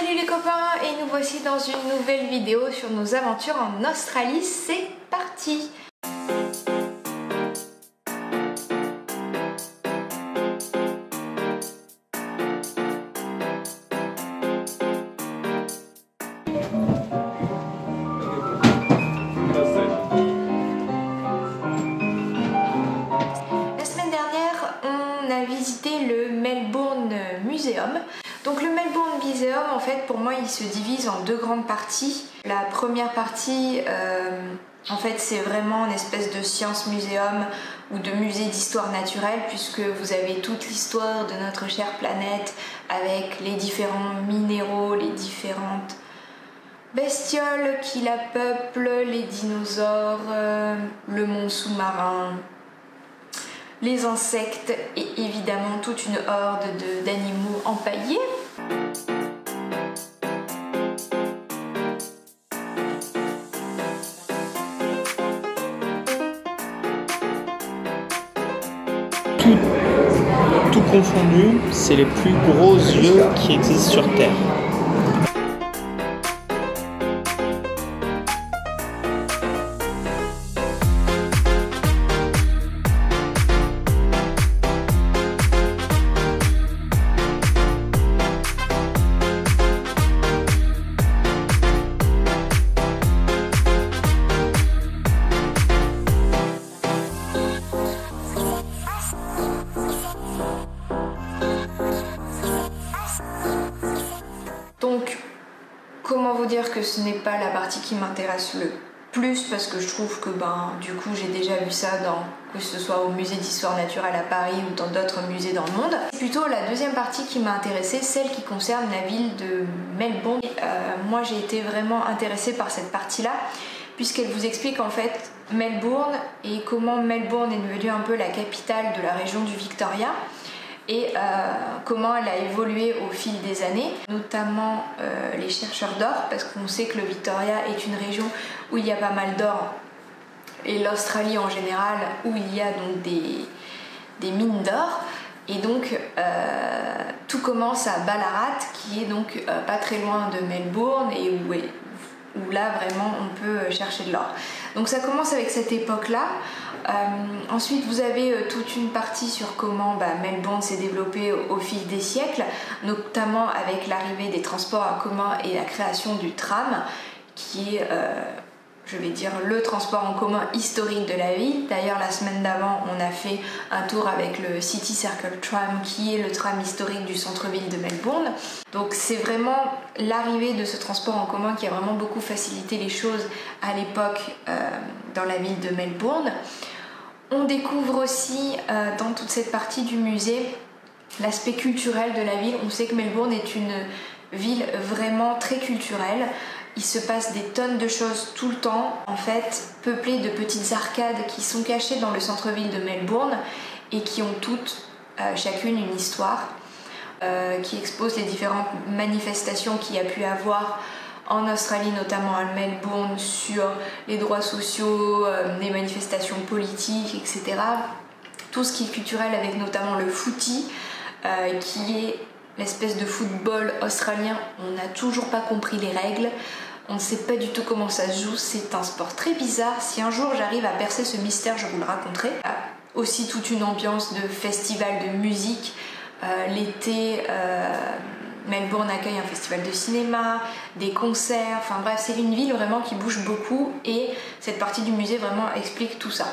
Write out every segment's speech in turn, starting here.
Salut les copains, et nous voici dans une nouvelle vidéo sur nos aventures en Australie. C'est parti! La semaine dernière, on a visité le Melbourne Museum. Donc le Melbourne Museum, en fait, pour moi, il se divise en deux grandes parties. La première partie, en fait, c'est vraiment une espèce de science muséum ou de musée d'histoire naturelle, puisque vous avez toute l'histoire de notre chère planète avec les différents minéraux, les différentes bestioles qui la peuplent, les dinosaures, le monde sous-marin, les insectes et évidemment toute une horde d'animaux empaillés. Tout confondu, c'est les plus gros yeux qui existent sur Terre. Donc, comment vous dire que ce n'est pas la partie qui m'intéresse le plus, parce que je trouve que du coup j'ai déjà vu ça que ce soit au musée d'histoire naturelle à Paris ou dans d'autres musées dans le monde. C'est plutôt la deuxième partie qui m'a intéressée, celle qui concerne la ville de Melbourne. Moi j'ai été vraiment intéressée par cette partie-là, puisqu'elle vous explique en fait Melbourne et comment Melbourne est devenue un peu la capitale de la région du Victoria. Et comment elle a évolué au fil des années, notamment les chercheurs d'or, parce qu'on sait que le Victoria est une région où il y a pas mal d'or, et l'Australie en général, où il y a donc des mines d'or. Et donc tout commence à Ballarat, qui est donc pas très loin de Melbourne, et où là vraiment on peut chercher de l'or. Donc ça commence avec cette époque-là. Ensuite vous avez toute une partie sur comment Melbourne s'est développée au fil des siècles, notamment avec l'arrivée des transports en commun et la création du tram, qui est je vais dire le transport en commun historique de la ville. D'ailleurs la semaine d'avant on a fait un tour avec le City Circle Tram, qui est le tram historique du centre-ville de Melbourne. Donc c'est vraiment l'arrivée de ce transport en commun qui a vraiment beaucoup facilité les choses à l'époque dans la ville de Melbourne. On découvre aussi dans toute cette partie du musée l'aspect culturel de la ville. On sait que Melbourne est une ville vraiment très culturelle. Il se passe des tonnes de choses tout le temps, en fait, peuplées de petites arcades qui sont cachées dans le centre-ville de Melbourne et qui ont toutes, chacune, une histoire, qui expose les différentes manifestations qu'il y a pu avoir en Australie, notamment à Melbourne, sur les droits sociaux, les manifestations politiques, etc. Tout ce qui est culturel, avec notamment le footy, qui est l'espèce de football australien. On n'a toujours pas compris les règles, on ne sait pas du tout comment ça se joue, c'est un sport très bizarre. Si un jour j'arrive à percer ce mystère, je vous le raconterai. Aussi toute une ambiance de festival de musique. L'été, Melbourne accueille un festival de cinéma, des concerts, enfin bref, c'est une ville vraiment qui bouge beaucoup, et cette partie du musée vraiment explique tout ça.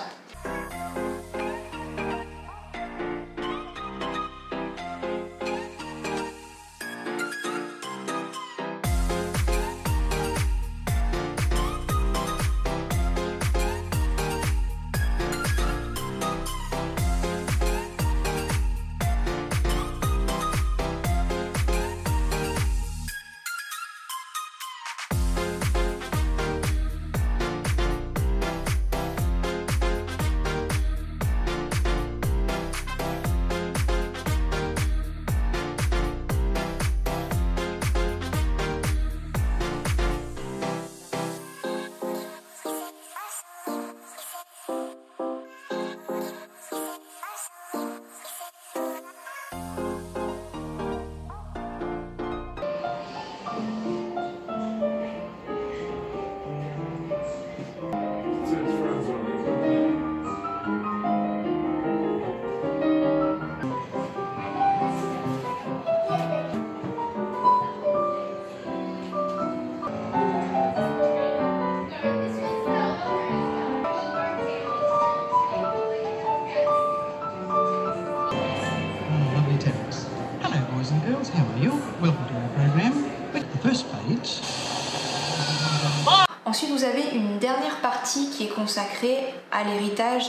Ensuite, vous avez une dernière partie qui est consacrée à l'héritage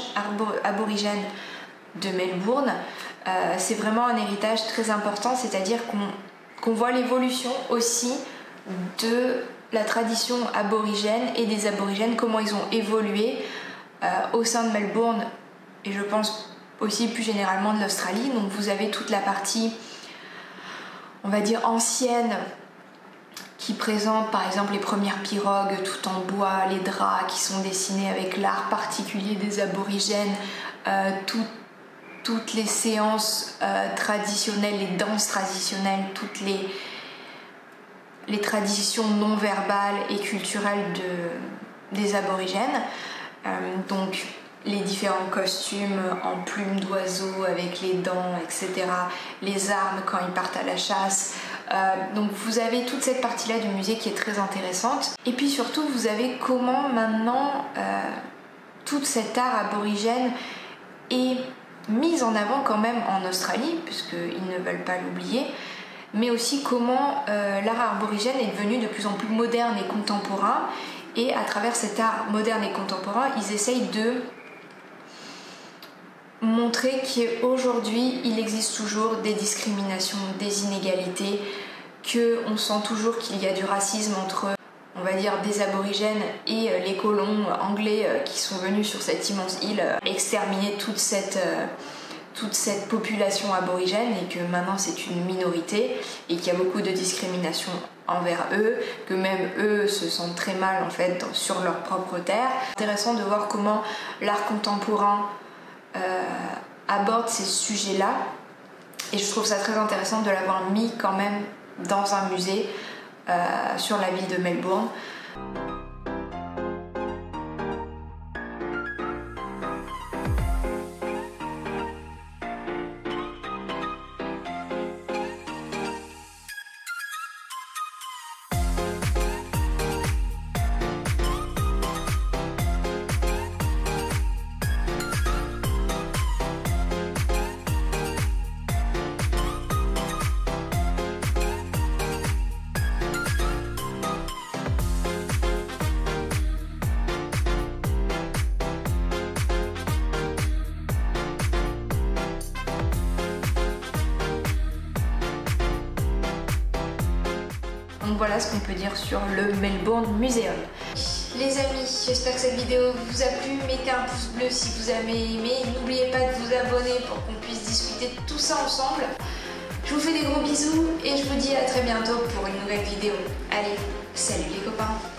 aborigène de Melbourne. C'est vraiment un héritage très important, c'est-à-dire qu'on voit l'évolution aussi de la tradition aborigène et des aborigènes, comment ils ont évolué au sein de Melbourne et je pense aussi plus généralement de l'Australie. Donc vous avez toute la partie, on va dire, ancienne qui présente par exemple les premières pirogues tout en bois, les draps qui sont dessinés avec l'art particulier des aborigènes, toutes les séances traditionnelles, les danses traditionnelles, toutes les traditions non verbales et culturelles des aborigènes. Donc les différents costumes en plumes d'oiseaux avec les dents, etc. Les armes quand ils partent à la chasse. Donc vous avez toute cette partie-là du musée qui est très intéressante. Et puis surtout, vous avez comment maintenant tout cet art aborigène est mis en avant quand même en Australie, puisqu'ils ne veulent pas l'oublier, mais aussi comment l'art aborigène est devenu de plus en plus moderne et contemporain. Et à travers cet art moderne et contemporain, ils essayent de montrer qu'aujourd'hui, il existe toujours des discriminations, des inégalités, qu'on sent toujours qu'il y a du racisme entre, on va dire, des aborigènes et les colons anglais qui sont venus sur cette immense île exterminer toute cette population aborigène, et que maintenant c'est une minorité et qu'il y a beaucoup de discrimination envers eux, que même eux se sentent très mal en fait sur leur propre terre. C'est intéressant de voir comment l'art contemporain aborde ces sujets-là, et je trouve ça très intéressant de l'avoir mis quand même dans un musée sur la ville de Melbourne. Donc voilà ce qu'on peut dire sur le Melbourne Museum. Les amis, j'espère que cette vidéo vous a plu. Mettez un pouce bleu si vous avez aimé. N'oubliez pas de vous abonner pour qu'on puisse discuter de tout ça ensemble. Je vous fais des gros bisous et je vous dis à très bientôt pour une nouvelle vidéo. Allez, salut les copains!